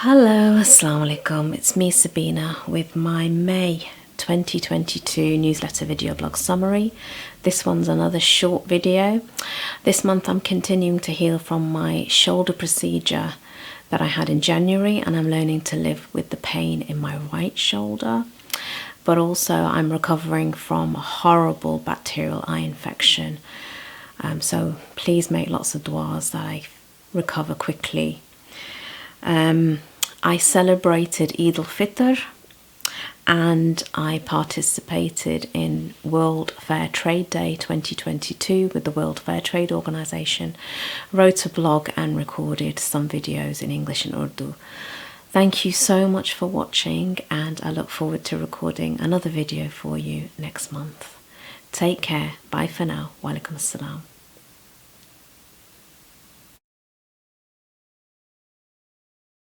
Hello, Assalamu alaikum. It's me, Sabina, with my May 2022 newsletter video blog summary. This one's another short video. This month I'm continuing to heal from my shoulder procedure that I had in January, and I'm learning to live with the pain in my right shoulder. But also I'm recovering from a horrible bacterial eye infection. So please make lots of du'as that I recover quickly. I celebrated Eid-ul-Fitr and I participated in World Fair Trade Day 2022 with the World Fair Trade Organization, wrote a blog and recorded some videos in English and Urdu. Thank you so much for watching, and I look forward to recording another video for you next month. Take care. Bye for now. Wa alaikum assalam.